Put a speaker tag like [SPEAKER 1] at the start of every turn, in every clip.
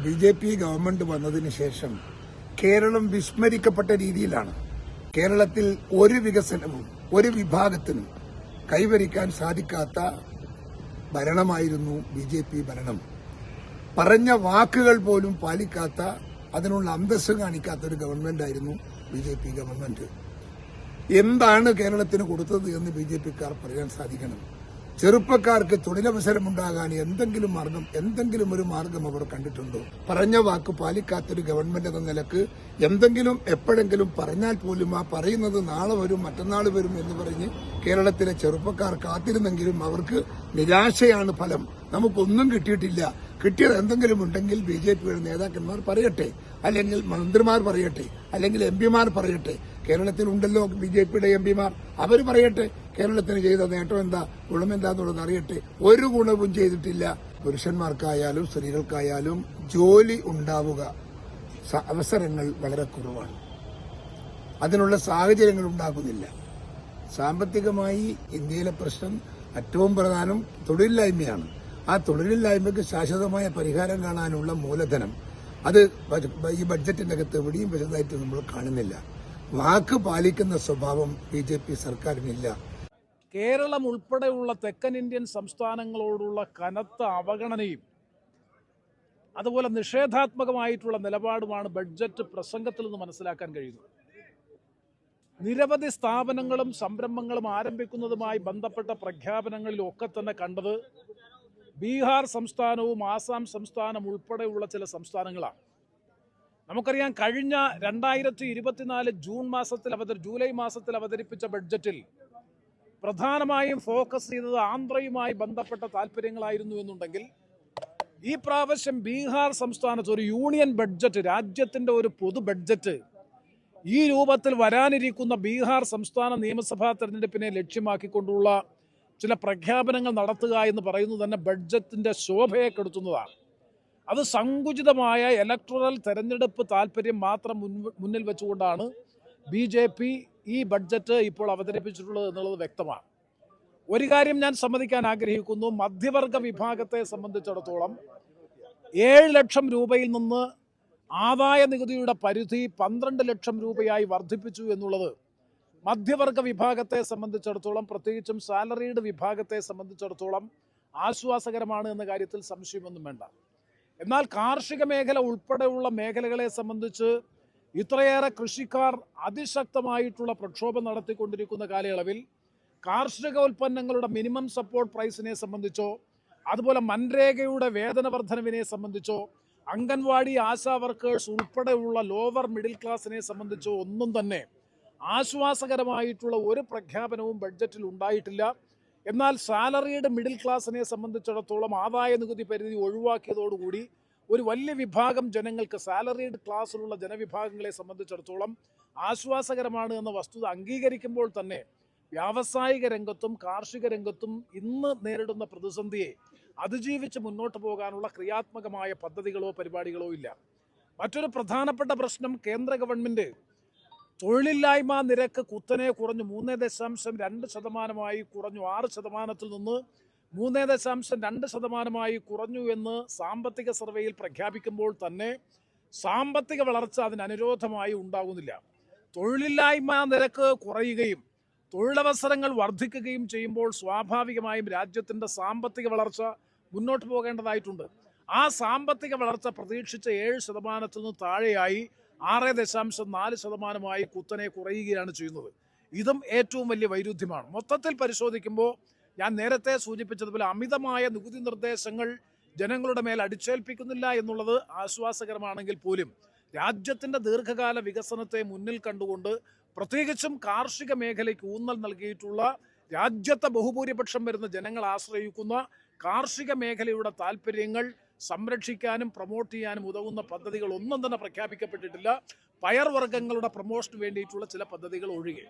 [SPEAKER 1] BJP. Government വന്നതിന് ശേഷം കേരളം വിസ്മരിക്കപ്പെട്ട രീതിയിലാണ്. കേരളത്തിൽ ഒരു വികസനവും ഒരു വിഭാഗത്തിനും കൈവരിക്കാൻ സാധിക്കാത്ത ഭരണമായിരുന്നു ബി.ജെ.പി. ഭരണം. പറഞ്ഞ വാക്കുകൾ പോലും പാലിക്കാത്ത, അതിനുള്ള അന്തസ്സ് കാണിക്കാത്ത ഒരു ഗവൺമെന്റായിരുന്നു ബി.ജെ.പി. ഗവൺമെന്റ്. എന്താണ് കേരളത്തിന് കൊടുത്തത് എന്ന് ബി.ജെ.പിക്കാർ പറയാൻ സാധിക്കണം. ചെറുപ്പക്കാർക്ക് തൊഴിലവസരമുണ്ടാകാൻ എന്തെങ്കിലും ഒരു മാർഗം അവർ കണ്ടിട്ടുണ്ടോ? പറഞ്ഞ വാക്ക് പാലിക്കാത്തൊരു ഗവൺമെന്റ് എന്ന നിലക്ക് എന്തെങ്കിലും എപ്പോഴെങ്കിലും പറഞ്ഞാൽ പോലും ആ പറയുന്നത് നാളെ വരും, മറ്റന്നാൾ വരും എന്ന് പറഞ്ഞ് കേരളത്തിലെ ചെറുപ്പക്കാർ കാത്തിരുന്നെങ്കിലും അവർക്ക് നിരാശയാണ് ഫലം. നമുക്കൊന്നും കിട്ടിയിട്ടില്ല. കിട്ടിയത് എന്തെങ്കിലും ഉണ്ടെങ്കിൽ ബി.ജെ.പിയുടെ നേതാക്കന്മാർ പറയട്ടെ, അല്ലെങ്കിൽ മന്ത്രിമാർ പറയട്ടെ, അല്ലെങ്കിൽ എം.പിമാർ പറയട്ടെ. കേരളത്തിലുണ്ടല്ലോ ബി.ജെ.പിയുടെ എം.പിമാർ, അവർ പറയട്ടെ കേരളത്തിന് ചെയ്ത നേട്ടം എന്താ, ഗുണമെന്താന്നുള്ളത് അറിയട്ടെ. ഒരു ഗുണവും ചെയ്തിട്ടില്ല. പുരുഷന്മാർക്കായാലും സ്ത്രീകൾക്കായാലും ജോലി ഉണ്ടാവുക അവസരങ്ങൾ വളരെ കുറവാണ്. അതിനുള്ള സാഹചര്യങ്ങൾ ഉണ്ടാകുന്നില്ല. സാമ്പത്തികമായി ഇന്ത്യയിലെ പ്രശ്നം ഏറ്റവും പ്രധാനം തൊഴിലില്ലായ്മയാണ്. ആ തൊഴിലില്ലായ്മയ്ക്ക് ശാശ്വതമായ പരിഹാരം കാണാനുള്ള മൂലധനം അത് ഈ ബഡ്ജറ്റിന്റെ അകത്ത് എവിടെയും വലുതായിട്ട് നമ്മൾ കാണുന്നില്ല. വാക്ക് പാലിക്കുന്ന സ്വഭാവം ബി.ജെ.പി. സർക്കാരിനില്ല.
[SPEAKER 2] കേരളം ഉൾപ്പെടെയുള്ള തെക്കൻ ഇന്ത്യൻ സംസ്ഥാനങ്ങളോടുള്ള കനത്ത അവഗണനയും അതുപോലെ നിഷേധാത്മകമായിട്ടുള്ള നിലപാടുമാണ് ബഡ്ജറ്റ് പ്രസംഗത്തിൽ നിന്ന് മനസ്സിലാക്കാൻ കഴിയുന്നത്. നിരവധി സ്ഥാപനങ്ങളും സംരംഭങ്ങളും ആരംഭിക്കുന്നതുമായി ബന്ധപ്പെട്ട പ്രഖ്യാപനങ്ങളിലൊക്കെ തന്നെ കണ്ടത് ബീഹാർ സംസ്ഥാനവും ആസാം സംസ്ഥാനം ഉൾപ്പെടെയുള്ള ചില സംസ്ഥാനങ്ങളാണ്. നമുക്കറിയാം, കഴിഞ്ഞ 2024 ജൂലൈ മാസത്തിൽ അവതരിപ്പിച്ച ബഡ്ജറ്റിൽ പ്രധാനമായും ഫോക്കസ് ചെയ്തത് ആന്ധ്രയുമായി ബന്ധപ്പെട്ട താല്പര്യങ്ങളായിരുന്നു എന്നുണ്ടെങ്കിൽ ഈ പ്രാവശ്യം ബീഹാർ സംസ്ഥാനത്ത് ഒരു യൂണിയൻ ബഡ്ജറ്റ്, രാജ്യത്തിന്റെ ഒരു പൊതു ബഡ്ജറ്റ് ഈ രൂപത്തിൽ വരാനിരിക്കുന്ന ബീഹാർ സംസ്ഥാന നിയമസഭാ തെരഞ്ഞെടുപ്പിനെ ലക്ഷ്യമാക്കിക്കൊണ്ടുള്ള ചില പ്രഖ്യാപനങ്ങൾ നടത്തുക എന്ന് പറയുന്നത് തന്നെ ബഡ്ജറ്റിന്റെ ശോഭയെ കെടുത്തുന്നതാണ്. അത് സങ്കുചിതമായ ഇലക്ടറൽ തെരഞ്ഞെടുപ്പ് താല്പര്യം മാത്രം മുന്നിൽ വെച്ചുകൊണ്ടാണ് ബി.ജെ.പി. ഈ ബഡ്ജറ്റ് ഇപ്പോൾ അവതരിപ്പിച്ചിട്ടുള്ളത് എന്നുള്ളത് വ്യക്തമാണ്. ഒരു കാര്യം ഞാൻ സമ്മതിക്കാൻ ആഗ്രഹിക്കുന്നു. മധ്യവർഗ വിഭാഗത്തെ സംബന്ധിച്ചിടത്തോളം 7 ലക്ഷം രൂപയിൽ നിന്ന് ആദായ നികുതിയുടെ പരിധി 12 ലക്ഷം രൂപയായി വർദ്ധിപ്പിച്ചു എന്നുള്ളത് മധ്യവർഗ വിഭാഗത്തെ സംബന്ധിച്ചിടത്തോളം, പ്രത്യേകിച്ചും സാലറീഡ് വിഭാഗത്തെ സംബന്ധിച്ചിടത്തോളം ആശ്വാസകരമാണ് എന്ന കാര്യത്തിൽ സംശയമൊന്നും വേണ്ട. എന്നാൽ കാർഷിക മേഖല ഉൾപ്പെടെയുള്ള മേഖലകളെ സംബന്ധിച്ച് ഇത്രയേറെ കൃഷിക്കാർ അതിശക്തമായിട്ടുള്ള പ്രക്ഷോഭം നടത്തിക്കൊണ്ടിരിക്കുന്ന കാലയളവിൽ കാർഷിക ഉൽപ്പന്നങ്ങളുടെ മിനിമം സപ്പോർട്ട് പ്രൈസിനെ സംബന്ധിച്ചോ, അതുപോലെ മൻരേഗയുടെ വേതന വർധനവിനെ സംബന്ധിച്ചോ, അംഗൻവാടി ആശാ വർക്കേഴ്സ് ഉൾപ്പെടെയുള്ള ലോവർ മിഡിൽ ക്ലാസിനെ സംബന്ധിച്ചോ ഒന്നും തന്നെ ആശ്വാസകരമായിട്ടുള്ള ഒരു പ്രഖ്യാപനവും ബഡ്ജറ്റിൽ ഉണ്ടായിട്ടില്ല. എന്നാൽ സാലറീഡ് മിഡിൽ ക്ലാസിനെ സംബന്ധിച്ചിടത്തോളം ആദായ നികുതി പരിധി ഒഴിവാക്കിയതോടുകൂടി ഒരു വലിയ വിഭാഗം ജനങ്ങൾക്ക്, സാലറീഡ് ക്ലാസ്സിലുള്ള ജനവിഭാഗങ്ങളെ സംബന്ധിച്ചിടത്തോളം ആശ്വാസകരമാണ് എന്ന വസ്തുത അംഗീകരിക്കുമ്പോൾ തന്നെ വ്യാവസായിക രംഗത്തും കാർഷിക രംഗത്തും ഇന്ന് നേരിടുന്ന പ്രതിസന്ധിയെ അതിജീവിച്ച് മുന്നോട്ട് പോകാനുള്ള ക്രിയാത്മകമായ പദ്ധതികളോ പരിപാടികളോ ഇല്ല. മറ്റൊരു പ്രധാനപ്പെട്ട പ്രശ്നം, കേന്ദ്ര ഗവൺമെന്റ് തൊഴിലില്ലായ്മ നിരക്ക് കുത്തനെ കുറഞ്ഞു. 3.2% കുറഞ്ഞു. 6% നിന്ന് 3.2% കുറഞ്ഞു എന്ന് സാമ്പത്തിക സർവേയിൽ പ്രഖ്യാപിക്കുമ്പോൾ തന്നെ സാമ്പത്തിക വളർച്ച അതിനനുരോധമായി ഉണ്ടാകുന്നില്ല. തൊഴിലില്ലായ്മ നിരക്ക് കുറയുകയും തൊഴിലവസരങ്ങൾ വർദ്ധിക്കുകയും ചെയ്യുമ്പോൾ സ്വാഭാവികമായും രാജ്യത്തിൻ്റെ സാമ്പത്തിക വളർച്ച മുന്നോട്ട് പോകേണ്ടതായിട്ടുണ്ട്. ആ സാമ്പത്തിക വളർച്ച പ്രതീക്ഷിച്ച 7% നിന്ന് താഴെയായി 6.4% കുത്തനെ കുറയുകയാണ് ചെയ്യുന്നത്. ഇതും ഏറ്റവും വലിയ വൈരുദ്ധ്യമാണ്. മൊത്തത്തിൽ പരിശോധിക്കുമ്പോൾ ഞാൻ നേരത്തെ സൂചിപ്പിച്ചതുപോലെ അമിതമായ നികുതി നിർദ്ദേശങ്ങൾ ജനങ്ങളുടെ മേൽ അടിച്ചേൽപ്പിക്കുന്നില്ല എന്നുള്ളത് ആശ്വാസകരമാണെങ്കിൽ പോലും രാജ്യത്തിൻ്റെ ദീർഘകാല വികസനത്തെ മുന്നിൽ കണ്ടുകൊണ്ട് പ്രത്യേകിച്ചും കാർഷിക മേഖലയ്ക്ക് ഊന്നൽ നൽകിയിട്ടുള്ള, രാജ്യത്തെ ബഹുഭൂരിപക്ഷം വരുന്ന ജനങ്ങൾ ആശ്രയിക്കുന്ന കാർഷിക മേഖലയുടെ താല്പര്യങ്ങൾ സംരക്ഷിക്കാനും പ്രൊമോട്ട് ചെയ്യാനും ഉതകുന്ന പദ്ധതികൾ ഒന്നും തന്നെ പ്രഖ്യാപിക്കപ്പെട്ടിട്ടില്ല. പയർവർഗ്ഗങ്ങളുടെ പ്രൊമോഷന് വേണ്ടിയിട്ടുള്ള ചില പദ്ധതികൾ ഒഴികെ.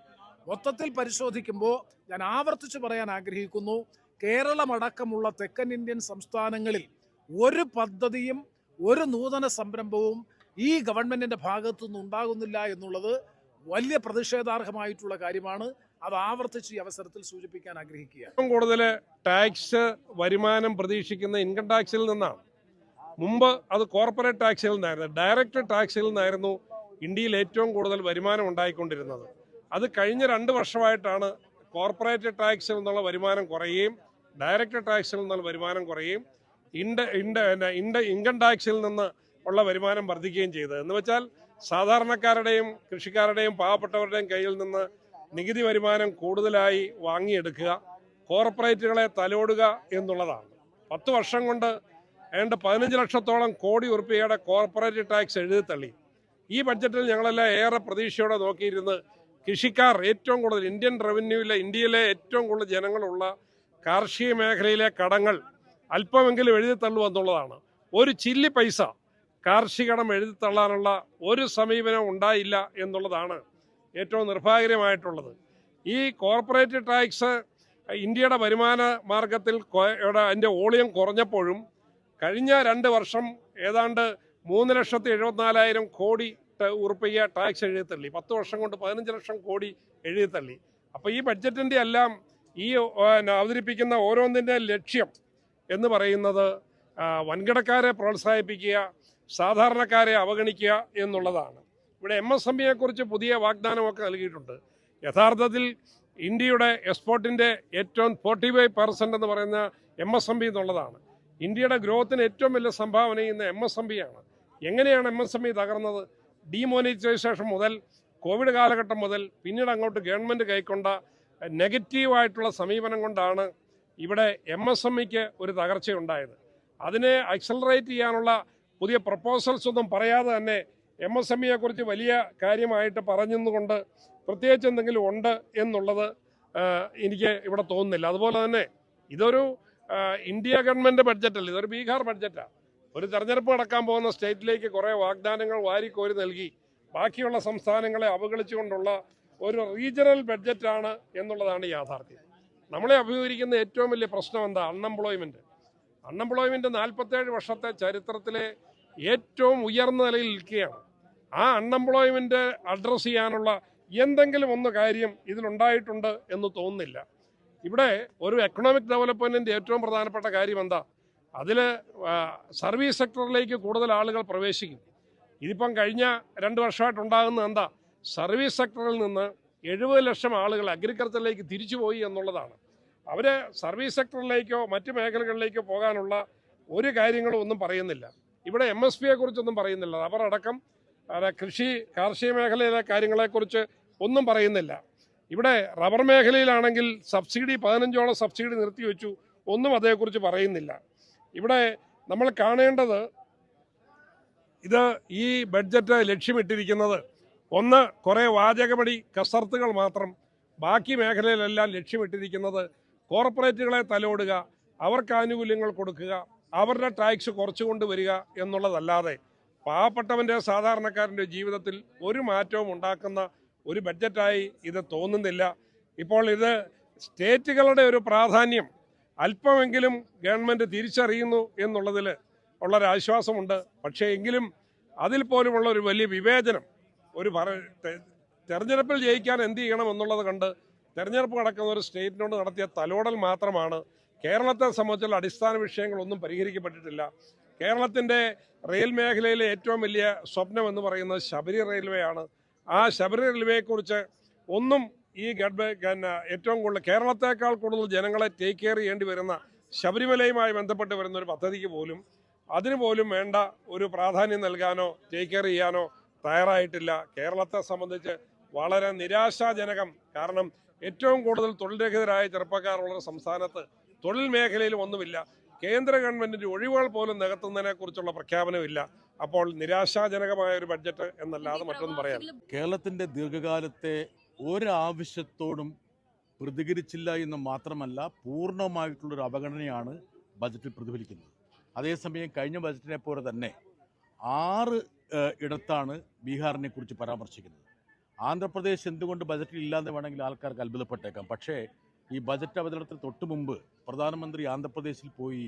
[SPEAKER 2] മൊത്തത്തിൽ പരിശോധിക്കുമ്പോൾ ഞാൻ ആവർത്തിച്ച് പറയാൻ ആഗ്രഹിക്കുന്നു, കേരളമടക്കമുള്ള തെക്കൻ ഇന്ത്യൻ സംസ്ഥാനങ്ങളിൽ ഒരു പദ്ധതിയും ഒരു നൂതന സംരംഭവും ഈ ഗവൺമെന്റിന്റെ ഭാഗത്തുനിന്ന് ഉണ്ടാകുന്നില്ല എന്നുള്ളത് വലിയ പ്രതിഷേധാർഹമായിട്ടുള്ള കാര്യമാണ്. അത് ആവർത്തിച്ച് ഈ അവസരത്തിൽ സൂചിപ്പിക്കാൻ ആഗ്രഹിക്കുക.
[SPEAKER 3] ഏറ്റവും കൂടുതൽ ടാക്സ് വരുമാനം പ്രതീക്ഷിക്കുന്ന ഇൻകം ടാക്സിൽ നിന്നാണ്. മുമ്പ് അത് കോർപ്പറേറ്റ് ടാക്സിൽ നിന്നായിരുന്നു. ഡയറക്റ്റ് ടാക്സിൽ നിന്നായിരുന്നു ഇന്ത്യയിൽ ഏറ്റവും കൂടുതൽ വരുമാനം ഉണ്ടായിക്കൊണ്ടിരുന്നത്. അത് കഴിഞ്ഞ 2 വർഷമായിട്ടാണ് കോർപ്പറേറ്റ് ടാക്സിൽ നിന്നുള്ള വരുമാനം കുറയുകയും ഡയറക്റ്റ് ടാക്സിൽ നിന്നുള്ള വരുമാനം കുറയുകയും ഇൻകം ടാക്സിൽ നിന്ന് ഉള്ള വരുമാനം വർദ്ധിക്കുകയും ചെയ്തത്. എന്ന് വെച്ചാൽ സാധാരണക്കാരുടെയും കൃഷിക്കാരുടെയും പാവപ്പെട്ടവരുടെയും കയ്യിൽ നിന്ന് നികുതി വരുമാനം കൂടുതലായി വാങ്ങിയെടുക്കുക, കോർപ്പറേറ്റുകളെ തലോടുക എന്നുള്ളതാണ്. 10 വർഷം കൊണ്ട് ഏതാണ്ട് 15 ലക്ഷത്തോളം കോടി ഉറുപ്പികയുടെ കോർപ്പറേറ്റ് ടാക്സ് എഴുതിത്തള്ളി. ഈ ബഡ്ജറ്റിൽ ഞങ്ങളെല്ലാം ഏറെ പ്രതീക്ഷയോടെ നോക്കിയിരുന്ന് കൃഷിക്കാർ ഏറ്റവും കൂടുതൽ ഇന്ത്യയിലെ ഏറ്റവും കൂടുതൽ ജനങ്ങളുള്ള കാർഷിക മേഖലയിലെ കടങ്ങൾ അല്പമെങ്കിലും എഴുതിത്തള്ളുക എന്നുള്ളതാണ്. ഒരു ചില്ലി പൈസ കാർഷിക കടം എഴുതിത്തള്ളാനുള്ള ഒരു സമീപനം ഉണ്ടായില്ല എന്നുള്ളതാണ് ഏറ്റവും നിർഭാഗ്യമായിട്ടുള്ളത്. ഈ കോർപ്പറേറ്റ് ടാക്സ് ഇന്ത്യയുടെ വരുമാന മാർഗത്തിൽ അതിൻ്റെ വോളിയം കുറഞ്ഞപ്പോഴും കഴിഞ്ഞ 2 വർഷം ഏതാണ്ട് 3,74,000 കോടി ഉറുപ്പിക ടാക്സ് എഴുതിത്തള്ളി. 10 വർഷം കൊണ്ട് 15 ലക്ഷം കോടി എഴുതിത്തള്ളി. അപ്പോൾ ഈ ബഡ്ജറ്റിൻ്റെ എല്ലാം ഈ അവതരിപ്പിക്കുന്ന ഓരോന്നിൻ്റെ ലക്ഷ്യം എന്ന് പറയുന്നത് വൻകിടക്കാരെ പ്രോത്സാഹിപ്പിക്കുക, സാധാരണക്കാരെ അവഗണിക്കുക എന്നുള്ളതാണ്. ഇവിടെ MSME കുറിച്ച് പുതിയ വാഗ്ദാനമൊക്കെ നൽകിയിട്ടുണ്ട്. യഥാർത്ഥത്തിൽ ഇന്ത്യയുടെ എക്സ്പോർട്ടിൻ്റെ ഏറ്റവും 45% എന്ന് പറയുന്ന MSME എന്നുള്ളതാണ്. ഇന്ത്യയുടെ ഗ്രോത്തിന് ഏറ്റവും വലിയ സംഭാവന ചെയ്യുന്ന MSME ആണ്. എങ്ങനെയാണ് MSME തകർന്നത്? ഡിമോണിറ്റൈസേഷൻ മുതൽ, കോവിഡ് കാലഘട്ടം മുതൽ പിന്നീട് അങ്ങോട്ട് ഗവൺമെൻറ് കൈക്കൊണ്ട നെഗറ്റീവായിട്ടുള്ള സമീപനം കൊണ്ടാണ് ഇവിടെ MSMEക്ക് ഒരു തകർച്ചയുണ്ടായത്. അതിനെ അക്സലറേറ്റ് ചെയ്യാനുള്ള പുതിയ പ്രപ്പോസൽസ് ഒന്നും പറയാതെ തന്നെ MSMEയെ കുറിച്ച് വലിയ കാര്യമായിട്ട് പറഞ്ഞുകൊണ്ട് പ്രത്യേകിച്ച് എന്തെങ്കിലും ഉണ്ട് എന്നുള്ളത് എനിക്ക് ഇവിടെ തോന്നുന്നില്ല. അതുപോലെ തന്നെ ഇതൊരു ഇന്ത്യ ഗവൺമെൻറ് ബഡ്ജറ്റല്ല, ഇതൊരു ബീഹാർ ബഡ്ജറ്റാണ്. ഒരു തെരഞ്ഞെടുപ്പ് നടക്കാൻ പോകുന്ന സ്റ്റേറ്റിലേക്ക് കുറേ വാഗ്ദാനങ്ങൾ വാരിക്കോരി നൽകി ബാക്കിയുള്ള സംസ്ഥാനങ്ങളെ അവഗണിച്ചുകൊണ്ടുള്ള ഒരു റീജിയണൽ ബഡ്ജറ്റാണ് എന്നുള്ളതാണ് യാഥാർത്ഥ്യം. നമ്മളെ അഭിമുഖീകരിക്കുന്ന ഏറ്റവും വലിയ പ്രശ്നം എന്താ? അൺഎംപ്ലോയ്മെൻറ്റ്. 47 വർഷത്തെ ചരിത്രത്തിലെ ഏറ്റവും ഉയർന്ന നിലയിൽ നിൽക്കുകയാണ്. ആ അൺഎംപ്ലോയ്മെൻറ്റ് അഡ്രസ്സ് ചെയ്യാനുള്ള എന്തെങ്കിലും ഒന്ന് കാര്യം ഇതിലുണ്ടായിട്ടുണ്ട് എന്ന് തോന്നുന്നില്ല. ഇവിടെ ഒരു എക്കണോമിക് ഡെവലപ്മെൻറ്റിൻ്റെ ഏറ്റവും പ്രധാനപ്പെട്ട കാര്യം എന്താ? അതിൽ സർവീസ് സെക്ടറിലേക്ക് കൂടുതൽ ആളുകൾ പ്രവേശിക്കും. ഇതിപ്പം കഴിഞ്ഞ 2 വർഷമായിട്ടുണ്ടാകുന്നത് എന്താ? സർവീസ് സെക്ടറിൽ നിന്ന് 70 ലക്ഷം ആളുകൾ അഗ്രികൾച്ചറിലേക്ക് തിരിച്ചുപോയി എന്നുള്ളതാണ്. അവർ സർവീസ് സെക്ടറിലേക്കോ മറ്റ് മേഖലകളിലേക്കോ പോകാനുള്ള ഒരു കാര്യങ്ങളും ഒന്നും പറയുന്നില്ല. ഇവിടെ MSPയെ കുറിച്ചൊന്നും പറയുന്നില്ല. റബ്ബറടക്കം കാർഷിക മേഖലയിലെ കാര്യങ്ങളെക്കുറിച്ച് ഒന്നും പറയുന്നില്ല. ഇവിടെ റബ്ബർ മേഖലയിലാണെങ്കിൽ സബ്സിഡി 15ഓളം സബ്സിഡി നിർത്തിവെച്ചു, ഒന്നും അതേക്കുറിച്ച് പറയുന്നില്ല. ഇവിടെ നമ്മൾ കാണേണ്ടത് ഈ ബഡ്ജറ്റ് ലക്ഷ്യമിട്ടിരിക്കുന്നത് ഒന്ന് കുറേ വാചകമടി കസർത്തുകൾ മാത്രം, ബാക്കി മേഖലയിലെല്ലാം ലക്ഷ്യമിട്ടിരിക്കുന്നത് കോർപ്പറേറ്റുകളെ തലോടുക, അവർക്ക് ആനുകൂല്യങ്ങൾ കൊടുക്കുക, അവരുടെ ടാക്സ് കുറച്ചു കൊണ്ടുവരിക എന്നുള്ളതല്ലാതെ പാവപ്പെട്ടവൻ്റെ സാധാരണക്കാരൻ്റെ ജീവിതത്തിൽ ഒരു മാറ്റവും ഉണ്ടാക്കുന്ന ഒരു ബഡ്ജറ്റായി ഇത് തോന്നുന്നില്ല. ഇപ്പോൾ ഇത് സ്റ്റേറ്റുകളുടെ ഒരു പ്രാധാന്യം അല്പമെങ്കിലും ഗവൺമെൻറ് തിരിച്ചറിയുന്നു എന്നുള്ളതിൽ ഉള്ളൊരാശ്വാസമുണ്ട്. പക്ഷേ എങ്കിലും അതിൽ പോലുമുള്ള ഒരു വലിയ വിവേചനം, തെരഞ്ഞെടുപ്പിൽ ജയിക്കാൻ എന്ത് ചെയ്യണം എന്നുള്ളത് കണ്ട് തെരഞ്ഞെടുപ്പ് നടക്കുന്ന ഒരു സ്റ്റേറ്റിനോട് നടത്തിയ തലോടൽ മാത്രമാണ്. കേരളത്തെ സംബന്ധിച്ചുള്ള അടിസ്ഥാന വിഷയങ്ങളൊന്നും പരിഹരിക്കപ്പെട്ടിട്ടില്ല. കേരളത്തിൻ്റെ റെയിൽ മേഖലയിലെ ഏറ്റവും വലിയ സ്വപ്നം എന്ന് പറയുന്നത് ശബരി റെയിൽവേ ആണ്. ആ ശബരി റെയിൽവേയെക്കുറിച്ച് ഒന്നും ഈ ഏറ്റവും കൂടുതൽ കേരളത്തെക്കാൾ കൂടുതൽ ജനങ്ങളെ ടേക്ക് കെയർ ചെയ്യേണ്ടി വരുന്ന ശബരിമലയുമായി ബന്ധപ്പെട്ട് വരുന്ന ഒരു പദ്ധതിക്ക് പോലും അതിന് പോലും വേണ്ട ഒരു പ്രാധാന്യം നൽകാനോ ടേക്ക് കെയർ ചെയ്യാനോ തയ്യാറായിട്ടില്ല. കേരളത്തെ സംബന്ധിച്ച് വളരെ നിരാശാജനകം. കാരണം ഏറ്റവും കൂടുതൽ തൊഴിൽരഹിതരായ ചെറുപ്പക്കാരുള്ള സംസ്ഥാനത്ത് തൊഴിൽ മേഖലയിലും ഒന്നുമില്ല. കേന്ദ്ര ഗവൺമെൻറ്റിൻ്റെ ഒഴിവുകൾ പോലും നികത്തുന്നതിനെ കുറിച്ചുള്ള പ്രഖ്യാപനമില്ല. അപ്പോൾ നിരാശാജനകമായ ഒരു ബഡ്ജറ്റ് എന്നല്ലാതെ മറ്റൊന്നും പറയാൻ.
[SPEAKER 4] കേരളത്തിൻ്റെ ദീർഘകാലത്തെ ഒരാവശ്യത്തോടും പ്രതികരിച്ചില്ല എന്ന് മാത്രമല്ല, പൂർണ്ണമായിട്ടുള്ളൊരു അവഗണനയാണ് ബജറ്റിൽ പ്രതിഫലിക്കുന്നത്. അതേസമയം കഴിഞ്ഞ ബജറ്റിനെ പോലെ തന്നെ 6 ഇടത്താണ് ബീഹാറിനെ കുറിച്ച് പരാമർശിക്കുന്നത്. ആന്ധ്രാപ്രദേശ് എന്തുകൊണ്ട് ബജറ്റിൽ ഇല്ലാതെ വേണമെങ്കിൽ ആൾക്കാർക്ക് അത്ഭുതപ്പെട്ടേക്കാം. പക്ഷേ ഈ ബജറ്റ് അവതരണത്തിന് തൊട്ട് മുമ്പ് പ്രധാനമന്ത്രി ആന്ധ്രാപ്രദേശിൽ പോയി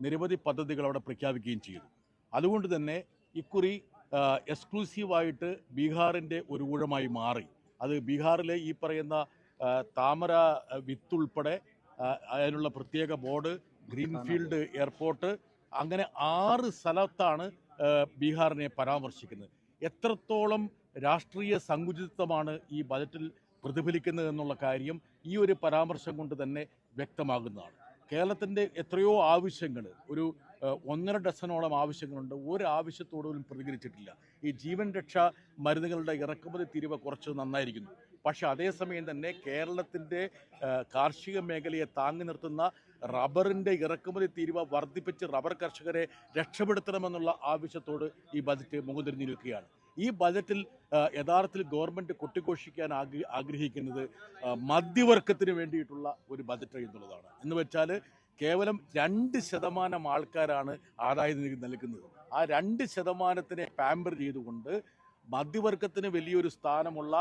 [SPEAKER 4] നിരവധി പദ്ധതികൾ അവിടെ പ്രഖ്യാപിക്കുകയും ചെയ്തു. അതുകൊണ്ട് തന്നെ ഇക്കുറി എക്സ്ക്ലൂസീവായിട്ട് ബീഹാറിൻ്റെ ഒരു ഊഴമായി മാറി. അത് ബീഹാറിലെ ഈ പറയുന്ന താമര വിത്തുൾപ്പെടെ അതിനുള്ള പ്രത്യേക ബോർഡ്, ഗ്രീൻഫീൽഡ് എയർപോർട്ട്, അങ്ങനെ 6 സ്ഥലത്താണ് ബീഹാറിനെ പരാമർശിക്കുന്നത്. എത്രത്തോളം രാഷ്ട്രീയ സങ്കുചിതത്വമാണ് ഈ ബജറ്റിൽ പ്രതിഫലിക്കുന്നത് എന്നുള്ള കാര്യം ഈ ഒരു പരാമർശം കൊണ്ട് തന്നെ വ്യക്തമാകുന്നതാണ്. കേരളത്തിൻ്റെ എത്രയോ ആവശ്യങ്ങൾ, ഒരു 1.5 ഡസനോളം ആവശ്യങ്ങളുണ്ട്, ഒരു ആവശ്യത്തോടും പ്രതികരിച്ചിട്ടില്ല. ഈ ജീവൻ രക്ഷാ മരുന്നുകളുടെ ഇറക്കുമതി തീരുവ കുറച്ച് നന്നായിരിക്കുന്നു. പക്ഷെ അതേസമയം തന്നെ കേരളത്തിൻ്റെ കാർഷിക മേഖലയെ താങ്ങി നിർത്തുന്ന റബ്ബറിൻ്റെ ഇറക്കുമതി തീരുവ വർദ്ധിപ്പിച്ച് റബ്ബർ കർഷകരെ രക്ഷപ്പെടുത്തണമെന്നുള്ള ആവശ്യത്തോട് ഈ ബജറ്റ് മുഖംതിരിഞ്ഞു നിൽക്കുകയാണ്. ഈ ബജറ്റിൽ യഥാർത്ഥത്തിൽ ഗവൺമെൻറ് കൊട്ടിഘോഷിക്കാൻ ആഗ്രഹിക്കുന്നത് മധ്യവർഗത്തിന് വേണ്ടിയിട്ടുള്ള ഒരു ബജറ്റ് എന്നുള്ളതാണ്. എന്ന് വെച്ചാൽ കേവലം 2% ആൾക്കാരാണ് ആദായ നികുതി നൽകുന്നത്. ആ 2%നെ പാമ്പർ ചെയ്തുകൊണ്ട് മധ്യവർഗത്തിന് വലിയൊരു സ്ഥാനമുള്ള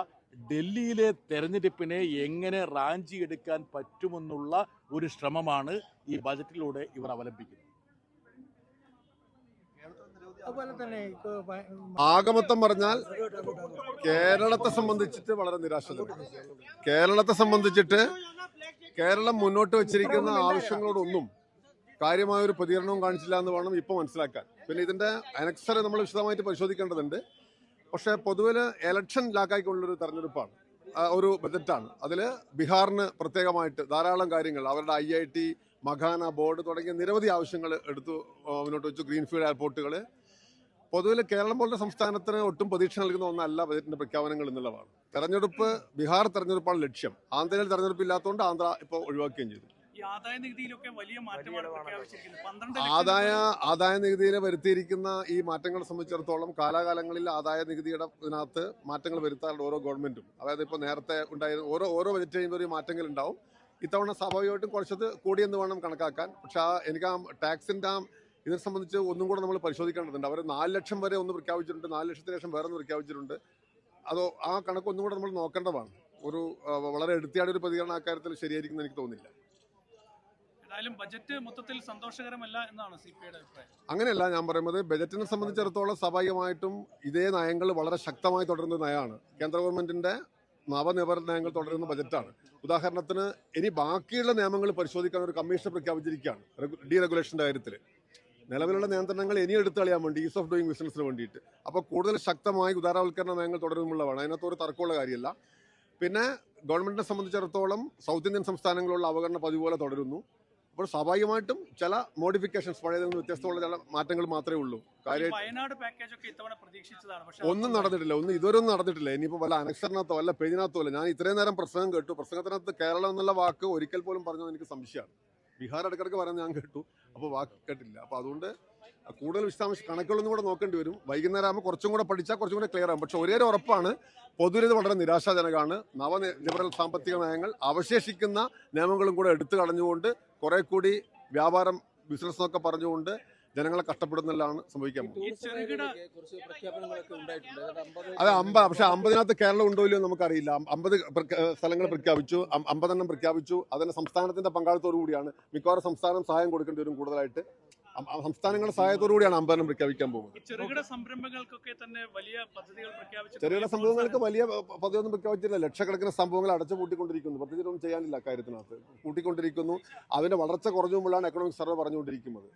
[SPEAKER 4] ഡൽഹിയിലെ തെരഞ്ഞെടുപ്പിനെ എങ്ങനെ റാഞ്ചിയെടുക്കാൻ പറ്റുമെന്നുള്ള ഒരു ശ്രമമാണ് ഈ ബജറ്റിലൂടെ ഇവർ അവലംബിക്കുന്നത്.
[SPEAKER 5] ആകമൊത്തം പറഞ്ഞാൽ കേരളത്തെ സംബന്ധിച്ചിട്ട് വളരെ നിരാശപ്പെടും. കേരളത്തെ സംബന്ധിച്ചിട്ട് കേരളം മുന്നോട്ട് വെച്ചിരിക്കുന്ന ആവശ്യങ്ങളോടൊന്നും കാര്യമായ ഒരു പ്രതികരണവും കാണിച്ചില്ല എന്ന് വേണം ഇപ്പോൾ മനസ്സിലാക്കാൻ. പിന്നെ ഇതിന്റെ അനക്സർ നമ്മൾ വിശദമായിട്ട് പരിശോധിക്കേണ്ടതുണ്ട്. പക്ഷേ പൊതുവിൽ എലക്ഷൻ ലാക്കായിക്കൊണ്ടുള്ളൊരു തെരഞ്ഞെടുപ്പാണ്, ഒരു ബജറ്റാണ്. അതിൽ ബീഹാറിന് പ്രത്യേകമായിട്ട് ധാരാളം കാര്യങ്ങൾ, അവരുടെ IIT, മഖാന ബോർഡ് തുടങ്ങിയ നിരവധി ആവശ്യങ്ങൾ എടുത്തു മുന്നോട്ട് വെച്ചു. ഗ്രീൻഫീൽഡ് എയർപോർട്ടുകൾ. പൊതുവിൽ കേരളം പോലുള്ള സംസ്ഥാനത്തിന് ഒട്ടും പ്രതീക്ഷ നൽകുന്ന ഒന്നല്ല ബജറ്റിന്റെ പ്രഖ്യാപനങ്ങൾ എന്നുള്ളതാണ്. തെരഞ്ഞെടുപ്പ്, ബീഹാർ തെരഞ്ഞെടുപ്പാണ് ലക്ഷ്യം. ആന്ധ്രയിൽ തെരഞ്ഞെടുപ്പ് ഇല്ലാത്തതുകൊണ്ട് ആന്ധ്ര ഇപ്പോൾ ഒഴിവാക്കുകയും ചെയ്തു. ആദായ നികുതിയിൽ വരുത്തിയിരിക്കുന്ന ഈ മാറ്റങ്ങളെ സംബന്ധിച്ചിടത്തോളം കാലാകാലങ്ങളിൽ ആദായ നികുതിയുടെ ഇതിനകത്ത് മാറ്റങ്ങൾ വരുത്താറുണ്ട് ഓരോ ഗവൺമെന്റും. അതായത് ഇപ്പോൾ നേരത്തെ ഉണ്ടായിരുന്ന ഓരോ ബജറ്റ് കഴിയുമ്പോൾ ഒരു മാറ്റങ്ങൾ ഉണ്ടാവും. ഇത്തവണ സ്വാഭാവികമായിട്ടും കുറച്ചത് കൂടിയെന്ന് വേണം കണക്കാക്കാൻ. പക്ഷെ എനിക്ക് ടാക്സിന്റെ ഇതിനെ സംബന്ധിച്ച് ഒന്നും കൂടെ നമ്മൾ പരിശോധിക്കേണ്ടതുണ്ട്. അവർ 4 ലക്ഷം വരെ ഒന്ന് പ്രഖ്യാപിച്ചിട്ടുണ്ട്, 4 ലക്ഷത്തിന് ശേഷം വേറെ ഒന്ന് പ്രഖ്യാപിച്ചിട്ടുണ്ട്. അതോ ആ കണക്ക് ഒന്നും കൂടെ നമ്മൾ നോക്കേണ്ടതാണ്. ഒരു വളരെ എടുത്തിയാടെ ഒരു പ്രതികരണം അക്കാര്യത്തിൽ ശരിയായിരിക്കും എനിക്ക് തോന്നുന്നില്ല.
[SPEAKER 6] ബജറ്റ് മൊത്തത്തിൽ സന്തോഷകരമല്ല എന്നാണ് CPIയുടെ അഭിപ്രായം.
[SPEAKER 5] അങ്ങനെയല്ല ഞാൻ പറയുന്നത്. ബജറ്റിനെ സംബന്ധിച്ചിടത്തോളം സ്വാഭാവികമായിട്ടും ഇതേ നയങ്ങൾ വളരെ ശക്തമായി തുടരുന്ന നയമാണ്. കേന്ദ്ര ഗവൺമെന്റിന്റെ നവനിർമ്മാണ നയങ്ങൾ തുടരുന്ന ബജറ്റാണ്. ഉദാഹരണത്തിന് ഇനി ബാക്കിയുള്ള നിയമങ്ങൾ പരിശോധിക്കാൻ ഒരു കമ്മീഷൻ പ്രഖ്യാപിച്ചിരിക്കുകയാണ് ഡീറെഗുലേഷന്റെ കാര്യത്തിൽ. നിലവിലുള്ള നിയന്ത്രണങ്ങൾ ഇനി എടുത്തു കളയാൻ വേണ്ടി, ഈസ് ഓഫ് ഡൂയിങ് ബിസിനസിന് വേണ്ടിയിട്ട്. അപ്പോൾ കൂടുതൽ ശക്തമായി ഉദാരവൽക്കരണ നയങ്ങൾ തുടരുന്നുള്ളതാണ്. അതിനകത്ത് ഒരു തർക്കമുള്ള കാര്യമല്ല. പിന്നെ ഗവൺമെന്റിനെ സംബന്ധിച്ചിടത്തോളം സൗത്ത് ഇന്ത്യൻ സംസ്ഥാനങ്ങളിലുള്ള അവഗണന പതിവ് പോലെ തുടരുന്നു. അപ്പോൾ സ്വാഭാവികമായിട്ടും ചില മോഡിഫിക്കേഷൻസ്, പഴയതിൽ നിന്ന് വ്യത്യസ്തമുള്ള ചില മാറ്റങ്ങൾ മാത്രമേ ഉള്ളൂ. ഒന്നും നടന്നിട്ടില്ല, ഇതുവരെ ഒന്നും നടന്നിട്ടില്ല. ഇനിയിപ്പോൾ വല്ല അനക്സറിനകത്തോ വല്ല പേജിനകത്തോ അല്ല. ഞാൻ ഇത്രയും നേരം പ്രസംഗം കേട്ടു. പ്രസംഗത്തിനകത്ത് കേരളം എന്നുള്ള വാക്ക് ഒരിക്കൽ പോലും പറഞ്ഞത് എനിക്ക് സംശയമാണ്. ബീഹാർ ഇടയ്ക്കിടയ്ക്ക് പറയുന്നത് ഞാൻ കേട്ടു, അപ്പോൾ വാക്ക് കേട്ടില്ല. അപ്പോൾ അതുകൊണ്ട് കൂടുതൽ വിശദാംശ കണക്കുകളൊന്നും കൂടെ നോക്കേണ്ടി വരും. വൈകുന്നേരം ആകുമ്പോൾ കുറച്ചും കൂടെ പഠിച്ചാൽ കുറച്ചും കൂടെ ക്ലിയർ ആകും. പക്ഷെ ഒരേ ഉറപ്പാണ്, പൊതുവിൽ വളരെ നിരാശാജനകമാണ്. ലിബറൽ സാമ്പത്തിക നയങ്ങൾ അവശേഷിക്കുന്ന നിയമങ്ങളും കൂടെ എടുത്തു കളഞ്ഞുകൊണ്ട് കുറെ കൂടി വ്യാപാരം, ബിസിനസ് എന്നൊക്കെ പറഞ്ഞുകൊണ്ട് ജനങ്ങളെ കഷ്ടപ്പെടുന്നതിലാണ് സംഭവിക്കാൻ പോകുന്നത്. അത് 50, പക്ഷെ 50-നകത്ത് കേരളം ഉണ്ടോ ഇല്ലയോ നമുക്കറിയില്ല. 50 സ്ഥലങ്ങൾ പ്രഖ്യാപിച്ചു, 50 എണ്ണം പ്രഖ്യാപിച്ചു. അതിന് സംസ്ഥാനത്തിന്റെ പങ്കാളിത്തോടു കൂടിയാണ്. മിക്കവാറും സംസ്ഥാനം സഹായം കൊടുക്കേണ്ടി വരും കൂടുതലായിട്ട്. സംസ്ഥാനങ്ങളുടെ സഹായത്തോടു കൂടിയാണ് 50 എണ്ണം പ്രഖ്യാപിക്കാൻ പോകുന്നത്.
[SPEAKER 6] ചെറുകിട സംരംഭങ്ങൾക്കൊക്കെ തന്നെ വലിയ പദ്ധതികൾ പ്രഖ്യാപിച്ചു.
[SPEAKER 5] ചെറുകിട സംഭവങ്ങൾക്ക് വലിയ പദ്ധതിയൊന്നും പ്രഖ്യാപിച്ചില്ല. ലക്ഷക്കണക്കിന് സംഭവങ്ങൾ അടച്ചു പൂട്ടിക്കൊണ്ടിരിക്കുന്നു. പ്രത്യേകിച്ചൊന്നും ചെയ്യാനില്ല കാര്യത്തിനകത്ത്. കൂട്ടിക്കൊണ്ടിരിക്കുന്നു. അതിന്റെ വളർച്ച കുറഞ്ഞുമ്പോഴാണ് എക്കണോമിക് സർവേ പറഞ്ഞുകൊണ്ടിരിക്കുന്നത്.